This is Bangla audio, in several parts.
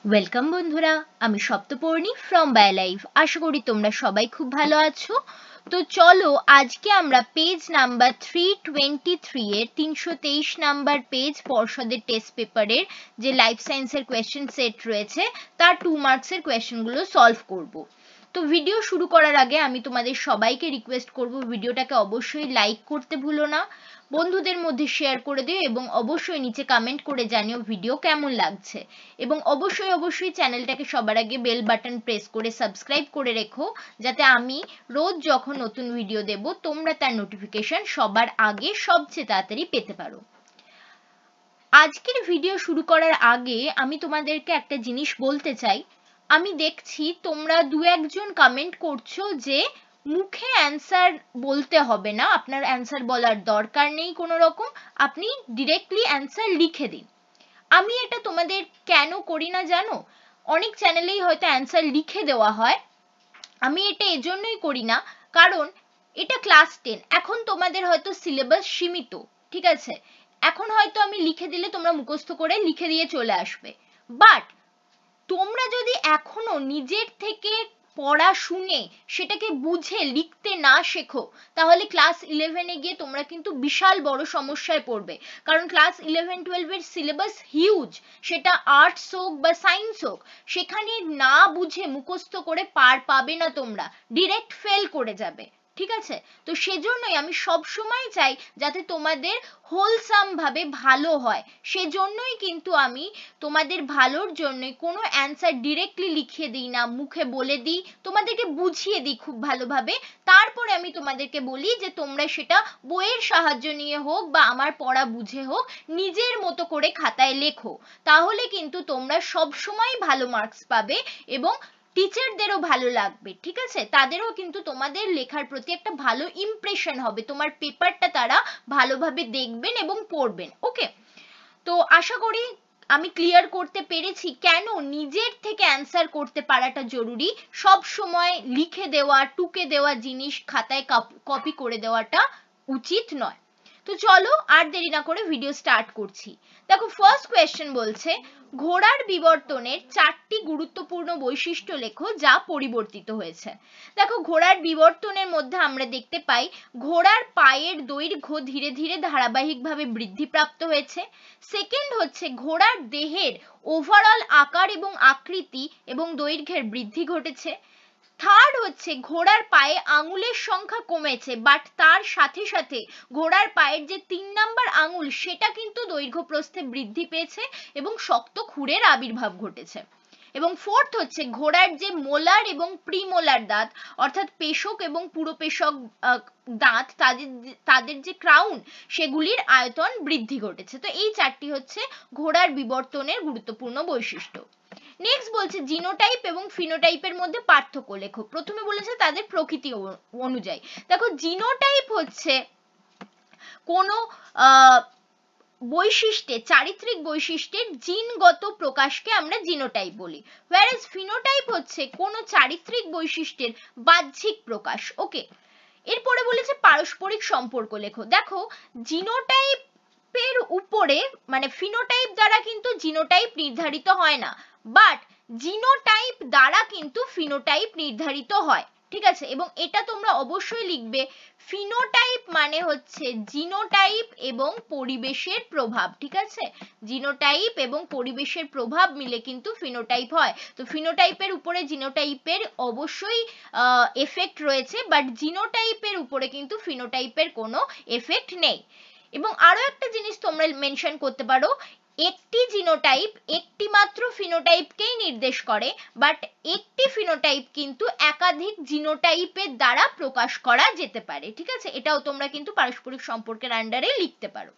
ওয়েলকাম বন্ধুরা, আমি সপ্তপর্ণী ফ্রম বায়োলাইফ। আশা করি তোমরা সবাই খুব ভালো আছো। তো চলো আজকে আমরা পেজ নাম্বার 323 এর 323 নাম্বার পেজ পর্ষদের টেস্ট পেপারের যে লাইফ সায়েন্সের কোয়েশ্চেন সেট রয়েছে তার 2 মার্কসের কোয়েশ্চেনগুলো সলভ করব। তো ভিডিও শুরু করার আগে আমি তোমাদের সবাইকে রিকোয়েস্ট করব ভিডিওটাকে অবশ্যই লাইক করতে ভুলো না, বন্ধুদের মধ্যে শেয়ার করে দিও এবং অবশ্যই নিচে কমেন্ট করে জানিও ভিডিও কেমন লাগছে, এবং অবশ্যই চ্যানেলটাকে সবার আগে বেল বাটন প্রেস করে সাবস্ক্রাইব করে রেখো, যাতে আমি রোজ যখন নতুন ভিডিও দেব তোমরা তার নোটিফিকেশন সবার আগে সবচেয়ে তাড়াতাড়ি পেতে পারো। আজকের ভিডিও শুরু করার আগে আমি তোমাদেরকে একটা জিনিস বলতে চাই। আমি দেখছি তোমরা দু একজন কমেন্ট করছো যে মুখে অ্যান্সার বলতে হবে না, আপনার অ্যান্সার বলার দরকার নেই কোনো রকম, আপনি ডিরেক্টলি অ্যান্সার লিখে দিন। আমি এটা তোমাদের কেন করি না জানো? অনেক চ্যানেলেই হয়তো অ্যান্সার লিখে দেওয়া হয়, আমি এটা এজন্যই করি না কারণ এটা ক্লাস 10, এখন তোমাদের হয়তো সিলেবাস সীমিত, ঠিক আছে? এখন হয়তো আমি লিখে দিলে তোমরা মুখস্থ করে লিখে দিয়ে চলে আসবে, বাট তোমরা যদি এখনো নিজের থেকে পড়া শুনে সেটাকে বুঝে লিখতে না শেখো, তাহলে ক্লাস 11-এ গিয়ে তোমরা কিন্তু বিশাল বড় সমস্যায় পড়বে। কারণ ক্লাস 11-12 এর সিলেবাস হিউজ, সেটা আর্টস হোক বা সায়েন্স হোক, সেখানে না বুঝে মুখস্থ করে পার পাবে না, তোমরা ডিরেক্ট ফেল করে যাবে, ঠিক আছে? তো সেজন্যই আমি সব সময় চাই যাতে তোমাদের হোলসাম ভাবে ভালো হয়, সেজন্যই কিন্তু আমি তোমাদের ভালোর জন্য কোনো অ্যান্সার ডিরেক্টলি লিখিয়ে দিই না, মুখে বলে দিই, তোমাদেরকে বুঝিয়ে দিই খুব ভালোভাবে, তারপরে আমি তোমাদেরকে বলি যে তোমরা সেটা বইয়ের সাহায্য নিয়ে হোক বা আমার পড়া বুঝে হোক নিজের মতো করে খাতায় লেখো, তাহলে কিন্তু তোমরা সব সময় ভালো মার্কস পাবে এবং টিচারদেরও ভালো লাগবে, ঠিক আছে? তাদেরও কিন্তু তোমাদের লেখার প্রতি একটা ভালো ইমপ্রেশন হবে, তোমার পেপারটা তারা ভালোভাবে দেখবেন এবং পড়বেন। ওকে, তো আশা করি আমি ক্লিয়ার করতে পেরেছি কেন নিজের থেকে অ্যান্সার করতে পারাটা জরুরি, সব সময় লিখে দেওয়া টুকে দেওয়া জিনিস খাতায় কপি করে দেওয়াটা উচিত নয়। তো চলো আর দেরি না করে ভিডিও স্টার্ট করছি। দেখো ফার্স্ট কোয়েশ্চেন বলছে ঘোড়ার বিবর্তনের 4টি গুরুত্বপূর্ণ বৈশিষ্ট্য লেখো যা পরিবর্তিত হয়েছে। দেখো ঘোড়ার বিবর্তনের মধ্যে আমরা দেখতে পাই ঘোড়ার পায়ের দৈর্ঘ্য ধীরে ধীরে ধারাবাহিকভাবে বৃদ্ধিপ্রাপ্ত হয়েছে। সেকেন্ড হচ্ছে ঘোড়ার দেহের ওভারঅল আকার এবং আকৃতি এবং দৈর্ঘ্যের বৃদ্ধি ঘটেছে। থার্ড হচ্ছে ঘোড়ার পায়ে আঙুলের সংখ্যা কমেছে, বাট তার সাথে সাথে ঘোড়ার পায়ের যে 3 নাম্বার আঙুল সেটা কিন্তু দৈর্ঘ্য প্রস্থে বৃদ্ধি পেয়েছে এবং শক্ত খুরের আবির্ভাব ঘটেছে। এবং ফোর্থ হচ্ছে ঘোড়ার যে মোলার এবং প্রিমোলার দাঁত, অর্থাৎ পেশক এবং পুরোপেশক দাঁত, তাদের যে ক্রাউন সেগুলির আয়তন বৃদ্ধি ঘটেছে। তো এই 4টি হচ্ছে ঘোড়ার বিবর্তনের গুরুত্বপূর্ণ বৈশিষ্ট্য। নেক্সট বলছে জিনোটাইপ এবং ফিনোটাইপের মধ্যে পার্থক্য লেখো। প্রথমে বলেছে তাদের প্রকৃতি অনুযায়ী। দেখো জিনোটাইপ হচ্ছে কোনো বৈশিষ্ট্যের, চারিত্রিক বৈশিষ্ট্যের জিনগত প্রকাশকে আমরা জিনোটাইপ বলি, whereas ফিনোটাইপ হচ্ছে কোনো চারিত্রিক বৈশিষ্ট্যের বাহ্যিক প্রকাশ। ওকে, এরপরে বলেছে পারস্পরিক সম্পর্ক লেখো। দেখো জিনোটাইপের উপরে মানে ফিনোটাইপ দ্বারা কিন্তু জিনোটাইপ নির্ধারিত হয় না, বাট জিনোটাইপ দ্বারা কিন্তু ফিনোটাইপ নির্ধারিত হয়, ঠিক আছে? এবং এটা তোমরা অবশ্যই লিখবে, ফিনোটাইপ মানে হচ্ছে জিনোটাইপ এবং পরিবেশের প্রভাব, ঠিক আছে? জিনোটাইপ এবং পরিবেশের প্রভাব মিলে কিন্তু ফিনোটাইপ হয়। তো ফিনোটাইপের উপরে জিনোটাইপের অবশ্যই এফেক্ট রয়েছে, বাট জিনোটাইপের উপরে কিন্তু ফিনোটাইপের কোনো এফেক্ট নেই। এবং আরো একটা জিনিস তোমরা মেনশন করতে পারো, একটি জিনোটাইপ একটি মাত্র ফিনোটাইপকেই নির্দেশ করে, বাট একটি ফিনোটাইপ কিন্তু একাধিক জিনোটাইপের দ্বারা প্রকাশ করা যেতে পারে, ঠিক আছে? এটাও তোমরা কিন্তু পারস্পরিক সম্পর্কের আন্ডারে লিখতে পারো।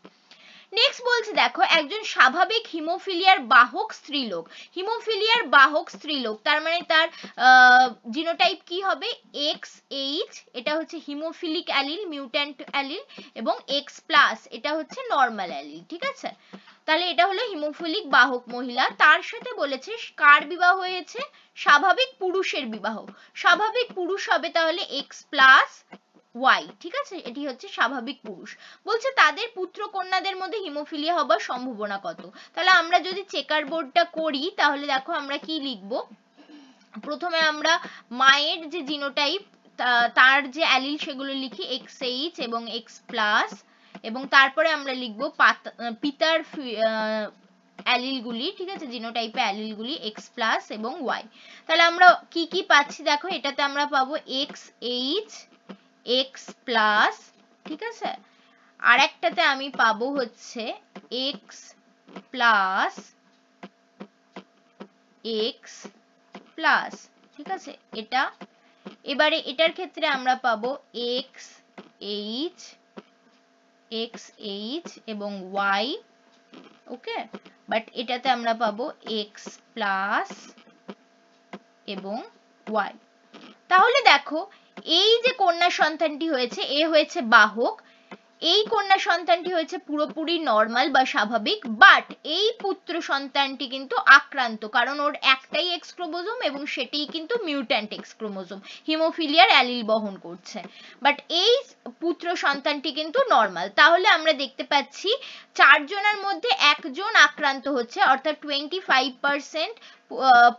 নেক্সট বলছে দেখো একজন স্বাভাবিক হিমোফিলিয়ার বাহক স্ত্রীলোক, হিমোফিলিয়ার বাহক স্ত্রীলোক তার মানে তার জিনোটাইপ কি হবে? XH, এটা হচ্ছে হিমোফিলিক অ্যালিল, মিউট্যান্ট অ্যালিল, এবং X প্লাস এটা হচ্ছে নর্মাল অ্যালিল, ঠিক আছে? তাহলে এটা হলো হিমোফিলিক বাহক মহিলা। তার সাথে বলেছে কার বিবাহ হয়েছে? স্বাভাবিক পুরুষের বিবাহ। স্বাভাবিক পুরুষ হবে তাহলে X প্লাস ওয়াই, ঠিক আছে, এটি হচ্ছে স্বাভাবিক পুরুষ। বলছে তাদের পুত্র কন্যাদের মধ্যে হিমোফিলিয়া হবার সম্ভাবনা কত। তাহলে আমরা যদি চেকার বোর্ডটা করি তাহলে দেখো আমরা কি লিখবো। প্রথমে আমরা মায়ের যে জিনোটাইপ তার যে অ্যালিল সেগুলো লিখি XH এবং X প্লাস, এবং তারপরে আমরা লিখবো পিতার অ্যালিল গুলি, ঠিক আছে, জিনোটাইপে অ্যালিল গুলি X প্লাস এবং Y। তাহলে আমরা কি কি পাচ্ছি দেখো, এটাতে আমরা পাবো XH X প্লাস, ঠিক আছে, আর একটাতে আমি পাবো হচ্ছে X প্লাস X প্লাস, ঠিক আছে, এটা। এবারে এটার ক্ষেত্রে আমরা পাবো XH XH এবং Y, ওকে, বাট এটাতে আমরা পাবো X প্লাস এবং Y। তাহলে দেখো এই যে কন্যা সন্তানটি হয়েছে এ হয়েছে বাহক, এই কন্যা সন্তানটি হয়েছে পুরোপুরি নর্মাল বা স্বাভাবিক, বাট এই পুত্র সন্তানটি কিন্তু আক্রান্ত, কারণ ওর একটাই এক্স ক্রোমোজোম এবং সেটিই কিন্তু মিউট্যান্ট এক্স ক্রোমোজোম, হিমোফিলিয়ার অ্যালিল বহন করছে, বাট এই পুত্র সন্তানটি কিন্তু নর্মাল। তাহলে আমরা দেখতে পাচ্ছি 4 জনের মধ্যে একজন আক্রান্ত হচ্ছে, অর্থাৎ 25%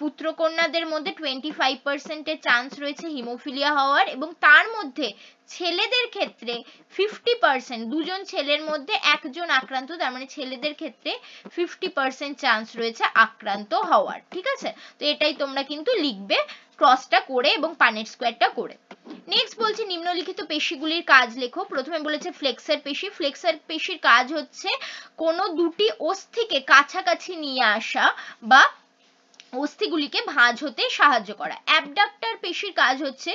পুত্র কন্যাদের মধ্যে 25% এর চান্স রয়েছে হিমোফিলিয়া হওয়ার, এবং তার মধ্যে ছেলেদের ক্ষেত্রে 50%, দুজন ছেলের মধ্যে একজন আক্রান্ত, তার মানে ছেলেদের ক্ষেত্রে 50% চান্স রয়েছে আক্রান্ত হওয়ার, ঠিক আছে। তো এটাই তোমরা কিন্তু লিখবে ক্রসটা করে এবং পানেট স্কোয়ারটা করে। নেক্সট বলছে নিম্নলিখিত পেশিগুলির কাজ লেখো। প্রথমে বলেছে ফ্লেক্সার পেশি। ফ্লেক্সার পেশির কাজ হচ্ছে কোনো দুটি অস্থিকে কাছাকাছি নিয়ে আসা বা অস্থিগুলিকে ভাঁজ হতে সাহায্য করা। অ্যাবডাক্টর পেশির কাজ হচ্ছে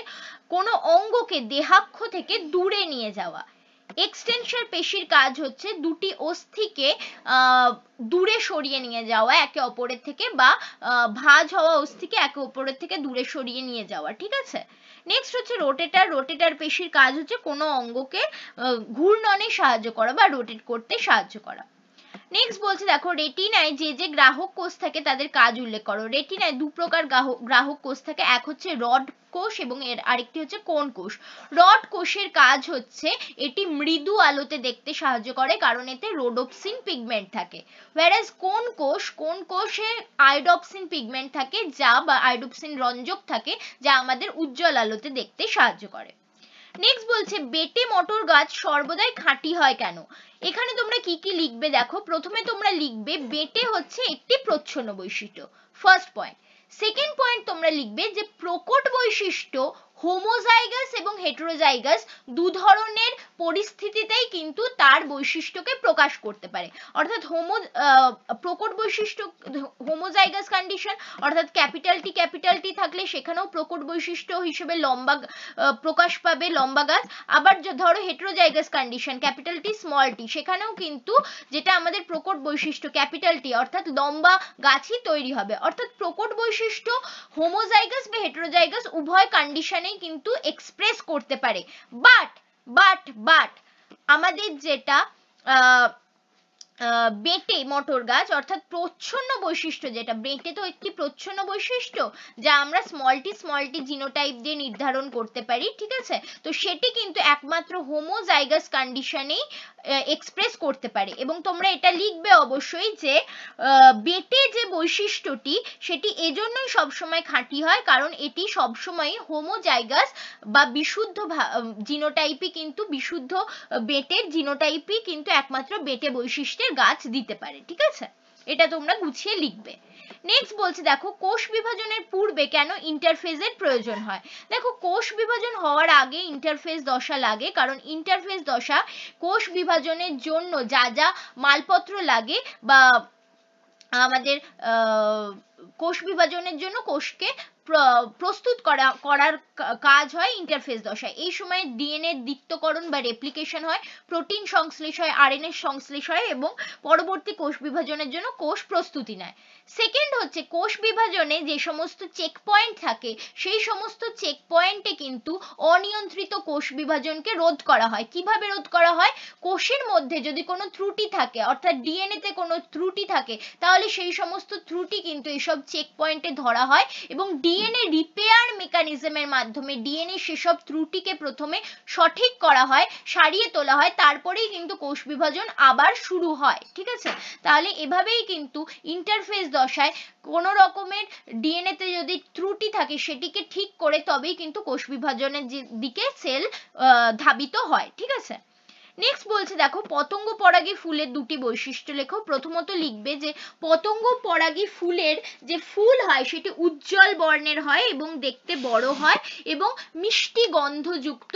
কোনো অঙ্গকে দেহাক্ষ থেকে দূরে নিয়ে যাওয়া। এক্সটেনশন পেশির কাজ হচ্ছে দুটি অস্থিকে দূরে সরিয়ে নিয়ে যাওয়া একে অপরের থেকে, বা ভাঁজ হওয়া অস্থিকে একে অপরের থেকে দূরে সরিয়ে নিয়ে যাওয়া, ঠিক আছে। নেক্সট হচ্ছে রোটেটর। রোটেটর পেশির কাজ হচ্ছে কোনো অঙ্গকে ঘূর্ণনে সাহায্য করা বা রোটেট করতে সাহায্য করা। নেক্সট বলছে দেখো রেটিনায় যে যে গ্রাহক কোষ থাকে তাদের কাজ উল্লেখ করো। রেটিনায় দু প্রকার গ্রাহক কোষ থাকে, এক হচ্ছে রড কোষ এবং এর আরেকটি হচ্ছে কোন কোষ। রড কোষের কাজ হচ্ছে এটি মৃদু আলোতে দেখতে সাহায্য করে, কারণ এতে রোডোপসিন পিগমেন্ট থাকে, whereas কোন কোষে আয়োডোপসিন পিগমেন্ট থাকে, যা বা আয়োডোপসিন রঞ্জক থাকে, যা আমাদের উজ্জ্বল আলোতে দেখতে সাহায্য করে। নেক্সট বলছে বেটে মটর গাছ সর্বদাই খাঁটি হয় কেন। এখানে তোমরা কি কি লিখবে দেখো, প্রথমে তোমরা লিখবে বেটে হচ্ছে একটি প্রচ্ছন্ন বৈশিষ্ট্য, ফার্স্ট পয়েন্ট। সেকেন্ড পয়েন্ট তোমরা লিখবে যে প্রকট বৈশিষ্ট্য হোমোজাইগাস এবং হেটেরোজাইগাস দু ধরনের পরিস্থিতিতেই কিন্তু তার বৈশিষ্ট্যকে প্রকাশ করতে পারে, অর্থাৎ প্রকট বৈশিষ্ট্য হোমোজাইগাস কন্ডিশন, অর্থাৎ ক্যাপিটাল টি থাকলে সেখানেও প্রকট বৈশিষ্ট্য হিসেবে লম্বা প্রকাশ পাবে লম্বা গাছ। আবার ধরো heterozygous condition capital T small T, সেখানেও কিন্তু যেটা আমাদের প্রকট বৈশিষ্ট্য ক্যাপিটাল টি অর্থাৎ লম্বা গাছই তৈরি হবে। অর্থাৎ প্রকট বৈশিষ্ট্য হোমোজাইগাস বা হেটেরোজাইগাস উভয় কন্ডিশনেই কিন্তু এক্সপ্রেস করতে পারে, বাট আমাদের যেটা বেটে মটর গাছ অর্থাৎ প্রচ্ছন্ন বৈশিষ্ট্য, যেটা বেটে তো একটি প্রচ্ছন্ন বৈশিষ্ট্য যা আমরা স্মল টি জিনোটাইপ দিয়ে নির্ধারণ করতে পারি, ঠিক আছে। তো সেটি কিন্তু একমাত্র হোমোজাইগাস কন্ডিশনেই এক্সপ্রেস করতে পারে, এবং তোমরা এটা লিখবে অবশ্যই যে বেটে যে বৈশিষ্ট্যটি সেটি এজন্যই সবসময় খাঁটি হয়, কারণ এটি সবসময় হোমোজাইগাস বা বিশুদ্ধ জিনোটাইপই কিন্তু বিশুদ্ধ বেটের জিনোটাইপই কিন্তু একমাত্র বেটে বৈশিষ্ট্যের গাছ দিতে পারে, ঠিক আছে। এটা তোমরা গুছিয়ে লিখবে। নেক্সট বলছে দেখো কোষ বিভাজনের পূর্বে কেন ইন্টারফেজের প্রয়োজন হয়। দেখো কোষ বিভাজন হওয়ার আগে ইন্টারফেজ দশা লাগে, কারণ ইন্টারফেজ দশা কোষ বিভাজনের জন্য যা যা মালপত্র লাগে বা আমাদের কোষ বিভাজনের জন্য কোষকে প্রস্তুত করার কাজ হয় ইন্টারফেজ দশায়। এই সময় ডিএনএ দ্বিত্বকরণ বা রেপ্লিকেশন হয়, প্রোটিন সংশ্লেষ হয়, আরএনএ সংশ্লেষ হয় এবং পরবর্তী কোষ বিভাজনের জন্য কোষ প্রস্তুতি নেয়। সেকেন্ড হচ্ছে কোষ বিভাজনে যে সমস্ত চেক পয়েন্ট থাকে সেই সমস্ত চেক পয়েন্টে কিন্তু অনিয়ন্ত্রিত কোষ বিভাজনকে রোধ করা হয়। কিভাবে রোধ করা হয়, কোষের মধ্যে যদি কোনো ত্রুটি থাকে অর্থাৎ ডিএনএ তে কোনো ত্রুটি থাকে তাহলে সেই সমস্ত ত্রুটি কিন্তু এইসব সেসব চেক পয়েন্টে ধরা হয় এবং ডিএনএ রিপেয়ার মেকানিজমের মাধ্যমে ডিএনএ সেসব ত্রুটিকে প্রথমে সঠিক করা হয়, সারিয়ে তোলা হয়, তারপরেই কিন্তু কোষ বিভাজন আবার শুরু হয়। ঠিক আছে, তাহলে এভাবেই কিন্তু ইন্টারফেজ দশায় কোনো রকমের ডিএনএ তে যদি ত্রুটি থাকে সেটিকে ঠিক করে তবেই কিন্তু কোষ বিভাজনের দিকে সেল ধাবিত হয়। ঠিক আছে, নেক্সট বলছে দেখো পতঙ্গ পরাগী ফুলের দুটি বৈশিষ্ট্য লেখো। প্রথমত লিখবে যে পতঙ্গ পরাগী ফুলের যে ফুল হয় সেটি উজ্জ্বল বর্ণের হয় এবং দেখতে বড় হয় এবং মিষ্টি গন্ধযুক্ত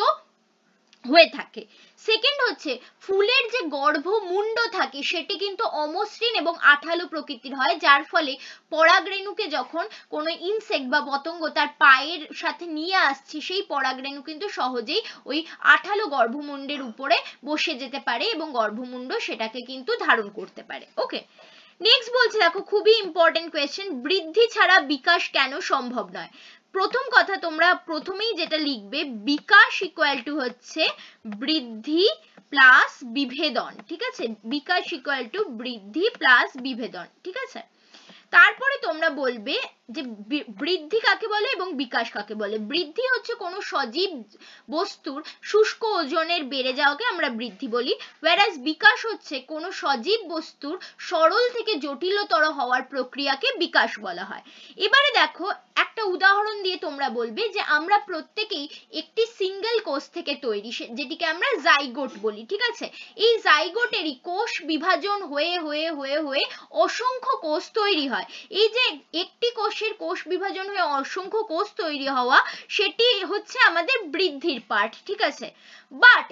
হয়ে থাকে। সেকেন্ড হচ্ছে ফুলের যে গর্ভমুণ্ড থাকে সেটি কিন্তু অমসৃণ এবং আঠালো প্রকৃতির হয়, যার ফলে পরাগরেণুকে যখন কোনো ইনসেক্ট বা পতঙ্গ তার পায়ের সাথে নিয়ে আসছে সেই পরাগরেণু কিন্তু সহজেই ওই আঠালো গর্ভমুণ্ডের উপরে বসে যেতে পারে এবং গর্ভমুণ্ড সেটাকে কিন্তু ধারণ করতে পারে। ওকে, নেক্সট বলছে দেখো খুবই ইম্পর্টেন্ট কোয়েশ্চেন, বৃদ্ধি ছাড়া বিকাশ কেন সম্ভব নয়? প্রথম কথা তোমরা প্রথমেই যেটা লিখবে, বিকাশ ইকুয়াল টু হচ্ছে বৃদ্ধি প্লাস বিভেদন। ঠিক আছে, বিকাশ ইকুয়াল টু বৃদ্ধি প্লাস বিভেদন। ঠিক আছে, তারপরে তোমরা বলবে যে বৃদ্ধি কাকে বলে এবং বিকাশ কাকে বলে। বৃদ্ধি হচ্ছে কোনো সজীব বস্তুর শুষ্ক ওজনের বেড়ে যাওয়াকে আমরা বৃদ্ধি বলি, whereas বিকাশ হচ্ছে কোনো সজীব বস্তুর সরল থেকে জটিলতর হওয়ার প্রক্রিয়াকে বিকাশ বলা হয়। এবারে দেখো একটা উদাহরণ দিয়ে তোমরা বলবে যে আমরা প্রত্যেকেই একটি সিঙ্গেল কোষ থেকে তৈরি, যেটিকে আমরা জাইগোট বলি। ঠিক আছে, এই জাইগোটেরই কোষ বিভাজন হয়ে হয়ে হয়ে হয়ে অসংখ্য কোষ তৈরি হয়। এই যে একটি কোষের কোষ বিভাজন হয়ে অসংখ্য কোষ তৈরি হওয়া সেটি হচ্ছে আমাদের বৃদ্ধির পার্ট। ঠিক আছে, বাট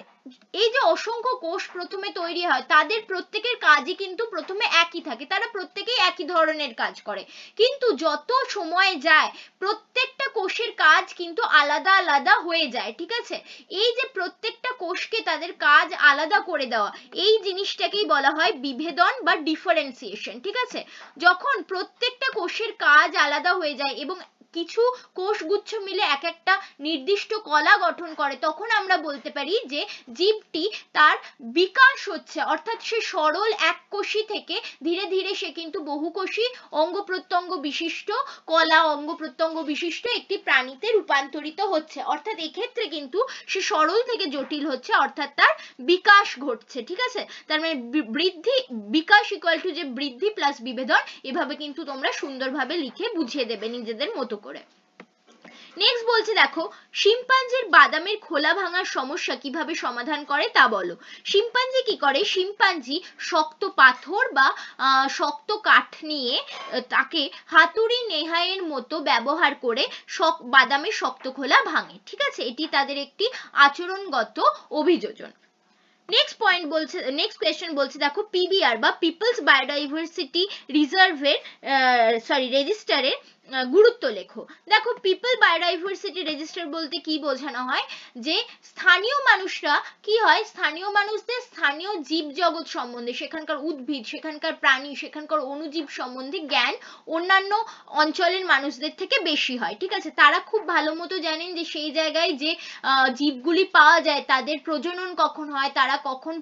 এই যে অসংখ্য কোষ প্রথমে তৈরি হয় তাদের প্রত্যেকের কাজই কিন্তু প্রথমে একই থাকে, তারা প্রত্যেকেই একই ধরনের কাজ করে, কিন্তু যত সময় যায় প্রত্যেকটা কোষের কাজ কিন্তু আলাদা আলাদা হয়ে যায়। ঠিক আছে, এই যে প্রত্যেকটা কোষকে তাদের কাজ আলাদা করে দেওয়া, এই জিনিসটাকেই বলা হয় বিভেদন বা ডিফারেন্সিয়েশন। ঠিক আছে, যখন প্রত্যেকটা কোষের কাজ আলাদা হয়ে যায় এবং কিছু কোষগুচ্ছ মিলে এক একটা নির্দিষ্ট কলা গঠন করে, তখন আমরা বলতে পারি যে জীবটি তার বিকাশ হচ্ছে, অর্থাৎ সে সরল এককোষী থেকে ধীরে ধীরে সে কিন্তু বহুকোষী অঙ্গ প্রত্যঙ্গ বিশিষ্ট কলা অঙ্গ প্রত্যঙ্গ বিশিষ্ট একটি প্রাণীতে রূপান্তরিত হচ্ছে, অর্থাৎ এক্ষেত্রে কিন্তু সে সরল থেকে জটিল হচ্ছে, অর্থাৎ তার বিকাশ ঘটছে। ঠিক আছে, তার মানে বৃদ্ধি বিকাশ ইকুয়াল টু যে বৃদ্ধি প্লাস বিভেদন, এভাবে কিন্তু তোমরা সুন্দরভাবে লিখে বুঝিয়ে দেবে নিজেদের মতো করে। নেক্সট বলছে দেখো শিম্পাঞ্জির বাদামের খোলা ভাঙার সমস্যা কিভাবে সমাধান করে তা বলো। শিম্পাঞ্জি কি করে, শিম্পাঞ্জি শক্ত পাথর বা শক্ত কাঠ নিয়ে তাকে হাতুড়ি নেহায়ের মতো ব্যবহার করে বাদামের শক্ত খোলা ভাঙে। ঠিক আছে, এটি তাদের একটি আচরণগত অভিযোজন। নেক্সট পয়েন্ট বলছে, নেক্সট কোয়েশ্চেন বলছে দেখো পিবিআর বা পিপলস বায়োডাইভার্সিটি রিজার্ভের রেজিস্টারের গুরুত্ব লেখো। দেখো পিপল বায়োডাইভার্সিটি রেজিস্টার বলতে কি বোঝানো হয়, যে স্থানীয় মানুষরা কি হয়, স্থানীয় মানুষদের স্থানীয় জীব জগৎ সম্বন্ধে, সেখানকার উদ্ভিদ, সেখানকার প্রাণী, সেখানকার অণুজীব সম্বন্ধে জ্ঞান অন্যান্য অঞ্চলের মানুষদের থেকে বেশি হয়। ঠিক আছে, তারা খুব ভালো মতো জানেন যে সেই জায়গায় যে জীবগুলি পাওয়া যায় তাদের প্রজনন কখন হয়, তারা কখন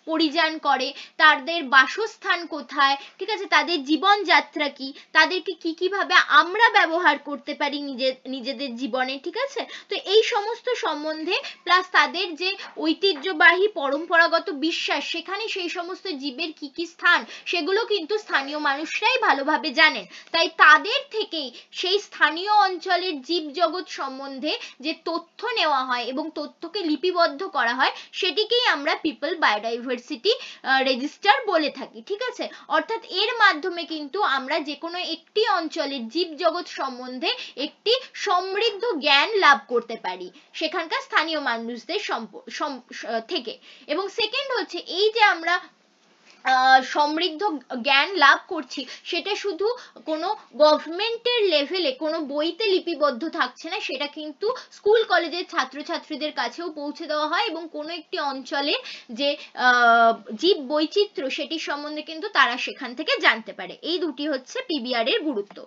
পরিযান করে, তাদের বাসস্থান কোথায়, ঠিক আছে, তাদের জীবনযাত্রা কি, তাদেরকে কি কিভাবে আমরা ব্যবহার করতে পারি নিজেদের জীবনে। ঠিক আছে, তো এই সমস্ত সম্বন্ধে প্লাস তাদের যে ঐতিহ্যবাহী পরম্পরাগত বিশ্বাস, সেখানে সেই সমস্ত জীবের কি কি স্থান সেগুলো কিন্তু স্থানীয় মানুষরাই ভালোভাবে জানেন, তাই তাদের থেকেই সেই স্থানীয় অঞ্চলের জীব জগৎ সম্বন্ধে যে তথ্য নেওয়া হয় এবং তথ্যকে লিপিবদ্ধ করা হয় সেটিকেই আমরা পিপল বায়োডাইভার্সিটি রেজিস্টার বলে থাকি। ঠিক আছে, অর্থাৎ এর মাধ্যমে কিন্তু আমরা যে কোনো একটি অঞ্চলের জীব জগৎ সম্বন্ধে একটি সমৃদ্ধ জ্ঞান লাভ করতে পারি সেখানকার স্থানীয় মানুষদের থেকে। এবং সেকেন্ড হচ্ছে এই যে আমরা সমৃদ্ধ জ্ঞান লাভ করছি সেটা শুধু কোনো গভর্নমেন্টের লেভেলে কোনো বইতে লিপিবদ্ধ থাকছে না, সেটা কিন্তু স্কুল কলেজের ছাত্রছাত্রীদের কাছেও পৌঁছে দেওয়া হয় এবং কোনো একটি অঞ্চলের যে জীব বৈচিত্র্য সেটি সম্বন্ধে কিন্তু তারা সেখান থেকে জানতে পারে। এই দুটি হচ্ছে পিবিআর এর গুরুত্ব।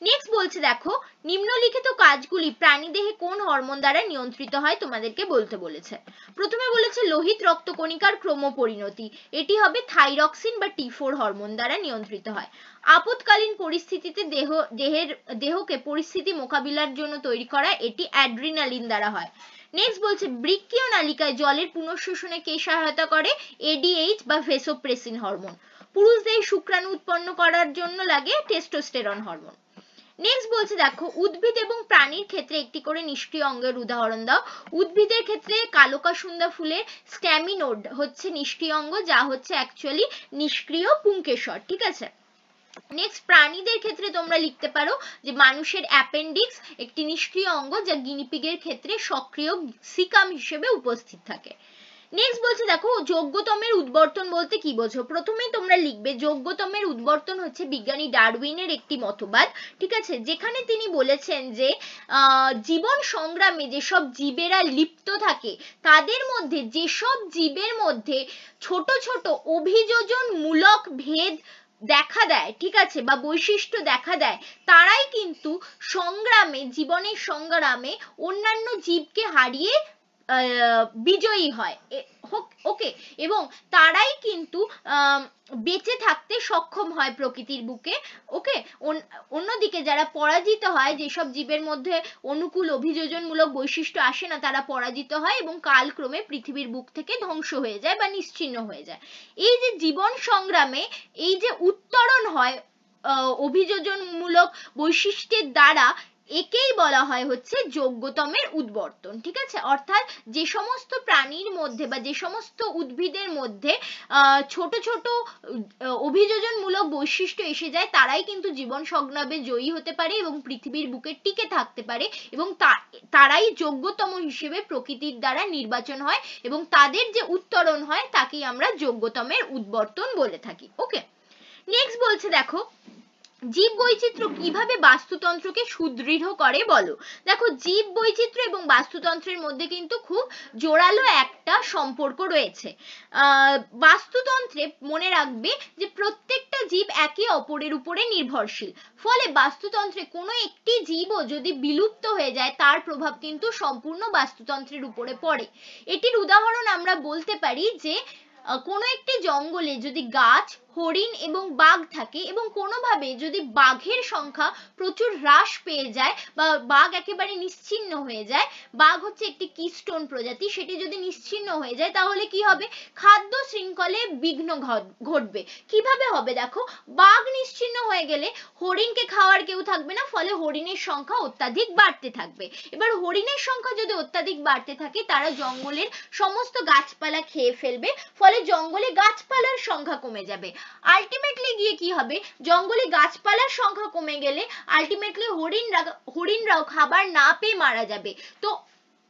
নেক্সট বলছে দেখো নিম্নলিখিত কাজগুলি প্রাণীদেহে কোন হরমোন দ্বারা নিয়ন্ত্রিত হয় তোমাদেরকে বলতে বলেছে। প্রথমে বলেছে লোহিত রক্তকণিকার ক্রমপরিণতি, এটি হবে থাইরয়েড থাইরক্সিন বা T4 হরমোন দ্বারা নিয়ন্ত্রিত হয়। আপৎকালীন পরিস্থিতিতে দেহকে পরিস্থিতি মোকাবিলার জন্য তৈরি করা এটি অ্যাড্রিনালিন দ্বারা হয়। নেক্সট বলছে বৃক্কীয় নালিকায় জলের পুনঃশোষণে কে সহায়তা করে? ADH বা ভেসোপ্রেসিন হরমোন। পুরুষদের শুক্রাণু উৎপন্ন করার জন্য লাগে টেস্টোস্টেরন হরমোন। নেক্সট বলছে দেখো উদ্ভিদ এবং প্রাণীর ক্ষেত্রে একটি করে নিষ্ক্রিয় অঙ্গের উদাহরণ দাও। উদ্ভিদের ক্ষেত্রে কালকাসুন্দা ফুলের স্ট্যামিনোড হচ্ছে নিষ্ক্রিয় অঙ্গ, যা হচ্ছে অ্যাকচুয়ালি নিষ্ক্রিয় পুংকেশর, ঠিক আছে। নেক্সট প্রাণীদের ক্ষেত্রে তোমরা লিখতে পারো যে মানুষের অ্যাপেন্ডিক্স একটি নিষ্ক্রিয় অঙ্গ, যা গিনিপিগের ক্ষেত্রে সক্রিয় সিকাম হিসেবে উপস্থিত থাকে। নেক্সট বলছে দেখো যোগ্যতমের উদ্বর্তন বলতে কি বোঝো? প্রথমেই তোমরা লিখবে যোগ্যতমের উদ্বর্তন হচ্ছে বিজ্ঞানী ডারউইনের একটি মতবাদ, ঠিক আছে, যেখানে তিনি বলেছেন যে জীবন সংগ্রামে যেসব জীবেরা লিপ্ত থাকে তাদের মধ্যে যেসব জীবের মধ্যে ছোট ছোট অভিযোজন মূলক ভেদ দেখা দেয়, ঠিক আছে, বা বৈশিষ্ট্য দেখা দেয়, তারাই কিন্তু সংগ্রামে, জীবনের সংগ্রামে অন্যান্য জীবকে হারিয়ে বিজয়ী হয়, ওকে, এবং তারাই কিন্তু বেঁচে থাকতে সক্ষম হয় প্রকৃতির বুকে, ওকে। অন্যদিকে যারা পরাজিত হয়, যেসব জীবের মধ্যে অনুকূল অভিযোজনমূলক বৈশিষ্ট্য আসে না, তারা পরাজিত হয় এবং কালক্রমে পৃথিবীর বুক থেকে ধ্বংস হয়ে যায় বা নিশ্চিহ্ন হয়ে যায়। এই যে জীবন সংগ্রামে এই যে উত্তরণ হয় অভিযোজনমূলক বৈশিষ্ট্যের দ্বারা, একেই বলা হয় হচ্ছে যোগ্যতমের উদ্বর্তন, ঠিক আছে। অর্থাৎ যে সমস্ত প্রাণীর মধ্যে বা যে সমস্ত উদ্ভিদের মধ্যে ছোট ছোট অভিযোজনমূলক বৈশিষ্ট্য এসে যায়, তারাই কিন্তু জীবন সংগ্রামে জয়ী হতে পারে এবং পৃথিবীর বুকে টিকে থাকতে পারে, এবং তারাই যোগ্যতম হিসেবে প্রকৃতির দ্বারা নির্বাচন হয়, এবং তাদের যে উত্তরণ হয় তাকেই আমরা যোগ্যতমের উদ্বর্তন বলে থাকি, ওকে। নেক্সট বলছে দেখো জীব বৈচিত্র্য কিভাবে বাস্তুতন্ত্রকে সুদৃঢ় করে বলো। দেখো জীব বৈচিত্র্য এবং বাস্তুতন্ত্রের মধ্যে কিন্তু খুব জোরালো একটা সম্পর্ক রয়েছে। বাস্তুতন্ত্রে মনে রাখবে যে প্রত্যেকটা জীব একে অপরের উপরে নির্ভরশীল, ফলে বাস্তুতন্ত্রে কোনো একটি জীবও যদি বিলুপ্ত হয়ে যায় তার প্রভাব কিন্তু সম্পূর্ণ বাস্তুতন্ত্রের উপরে পড়ে। এটির উদাহরণ আমরা বলতে পারি যে কোনো একটি জঙ্গলে যদি গাছ, হরিণ এবং বাঘ থাকে এবং কোনোভাবে যদি বাঘের সংখ্যা প্রচুর হ্রাস পেয়ে যায় বা বাঘ একেবারে নিশ্চিহ্ন হয়ে যায়, বাঘ হচ্ছে একটি কিস্টোন প্রজাতি, সেটি যদি নিশ্চিহ্ন হয়ে যায় তাহলে কি হবে? খাদ্য শৃঙ্খলে বিঘ্ন ঘটবে। কিভাবে হবে? দেখো বাঘ নিশ্চিহ্ন হয়ে গেলে হরিণকে খাওয়ার কেউ থাকবে না, ফলে হরিণের সংখ্যা অত্যাধিক বাড়তে থাকবে। এবার হরিণের সংখ্যা যদি অত্যাধিক বাড়তে থাকে, তারা জঙ্গলের সমস্ত গাছপালা খেয়ে ফেলবে, ফলে জঙ্গলে গাছপালার সংখ্যা কমে যাবে। আলটিমেটলি গিয়ে কি হবে? জঙ্গলে গাছপালার সংখ্যা কমে গেলে আলটিমেটলি হরিণরাও খাবার না পেয়ে মারা যাবে। তো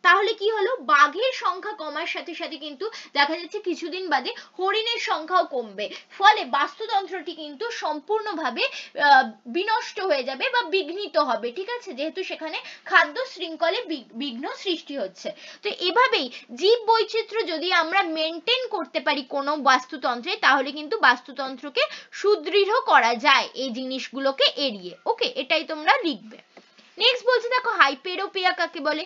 তাহলে কি হলো? বাঘের সংখ্যা কমার সাথে সাথে কিন্তু দেখা যাচ্ছে কিছুদিন বাদে হরিণের সংখ্যাও কমবে, ফলে বাস্তুতন্ত্রটি কিন্তু সম্পূর্ণভাবে বিনষ্ট হয়ে যাবে বা বিঘ্নিত হবে, ঠিক আছে, যেহেতু সেখানে খাদ্য শৃঙ্খলে বিঘ্ন সৃষ্টি হচ্ছে। তো এভাবেই জীব বৈচিত্র্য যদি আমরা মেনটেন করতে পারি কোনো বাস্তুতন্ত্রে, তাহলে কিন্তু বাস্তুতন্ত্রকে সুদৃঢ় করা যায় এই জিনিসগুলোকে এড়িয়ে, ওকে, এটাই তোমরা লিখবে। নেক্সট বলছি দেখো হাইপেরোপিয়া কাকে বলে।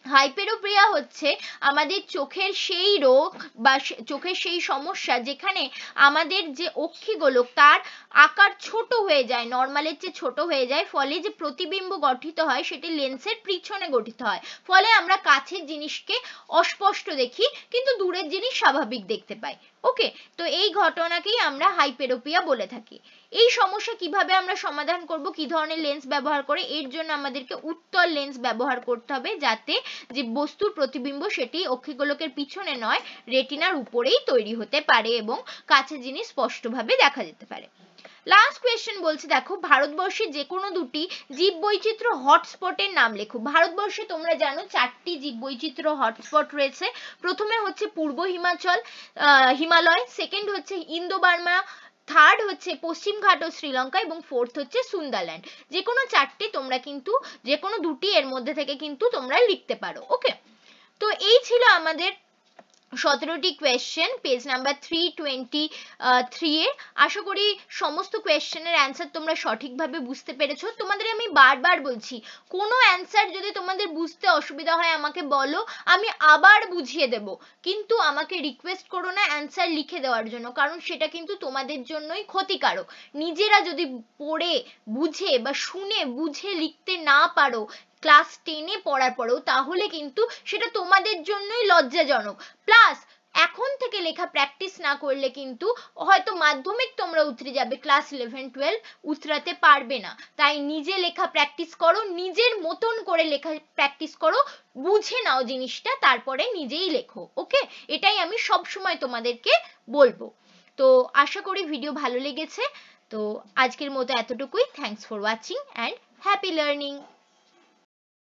হাইপেরোপিয়া হচ্ছে আমাদের চোখের সেই রোগ বা চোখের সেই সমস্যা যেখানে আমাদের যে অক্ষিগোলক তার আকার ছোট হয়ে যায়, নর্মালের চেয়ে ছোট হয়ে যায়, ফলে যে প্রতিবিম্ব গঠিত হয় সেটি লেন্সের পিছনে গঠিত হয়, ফলে আমরা কাছের জিনিসকে অস্পষ্ট দেখি কিন্তু দূরের জিনিস স্বাভাবিক দেখতে পাই, ওকে। তো এই ঘটনাকেই আমরা হাইপেরোপিয়া বলে থাকি। এই সমস্যা কিভাবে আমরা সমাধান করব, কি ধরনের লেন্স ব্যবহার করে? এর জন্য আমাদেরকে উত্তল লেন্স ব্যবহার করতে হবে, যাতে যে বস্তুর প্রতিবিম্ব সেটি অক্ষিগোলকের পিছনে নয়, রেটিনার উপরেই তৈরি হতে পারে এবং কাছের জিনিস স্পষ্টভাবে দেখা যেতে পারে। লাস্ট কোয়েশ্চেন বলছে দেখো ভারতবর্ষে যে কোনো দুটি জীব বৈচিত্র্য হটস্পটের নাম লেখো। ভারতবর্ষে তোমরা জানো 4টি জীব বৈচিত্র্য হটস্পট রয়েছে। প্রথমে হচ্ছে পূর্ব হিমালয়, সেকেন্ড হচ্ছে ইন্দো বার্মা, থার্ড হচ্ছে পশ্চিমঘাট ও শ্রীলঙ্কা, এবং ফোর্থ হচ্ছে সুন্দারল্যান্ড। যে কোনো 4টি তোমরা কিন্তু যে কোনো দুটি এর মধ্যে থেকে কিন্তু তোমরা লিখতে পারো, ওকে। তো এই ছিল আমাদের 17টি কোয়েশ্চেন পেজ নাম্বার 323 এর। আশা করি সমস্ত কোয়েশ্চেনের অ্যান্সার তোমরা সঠিকভাবে বুঝতে পেরেছো। তোমাদের আমি বারবার বলছি, কোনো অ্যান্সার যদি তোমাদের বুঝতে অসুবিধা হয় আমাকে বলো, আমি আবার বুঝিয়ে দেব, কিন্তু আমাকে রিকোয়েস্ট করো না অ্যান্সার লিখে দেওয়ার জন্য, কারণ সেটা কিন্তু তোমাদের জন্যই ক্ষতিকারক। নিজেরা যদি পড়ে বুঝে বা শুনে বুঝে লিখতে না পারো ক্লাস 10-এ পড়ার পরেও, তাহলে কিন্তু সেটা তোমাদের জন্যই লজ্জাজনক। প্লাস এখন থেকে লেখা প্র্যাকটিস না করলে কিন্তু হয়তো মাধ্যমিক তোমরা উতরে যাবে, ক্লাস 11-12 উতরাতে পারবে না। তাই নিজে লেখা প্র্যাকটিস করো, নিজের মতন করে লেখা প্র্যাকটিস করো, বুঝে নাও জিনিসটা, তারপরে নিজেই লেখো। ওকে, এটাই আমি সব সময় তোমাদেরকে বলবো। তো আশা করি ভিডিও ভালো লেগেছে। তো আজকের মতো এতটুকুই। Thanks for watching and happy learning.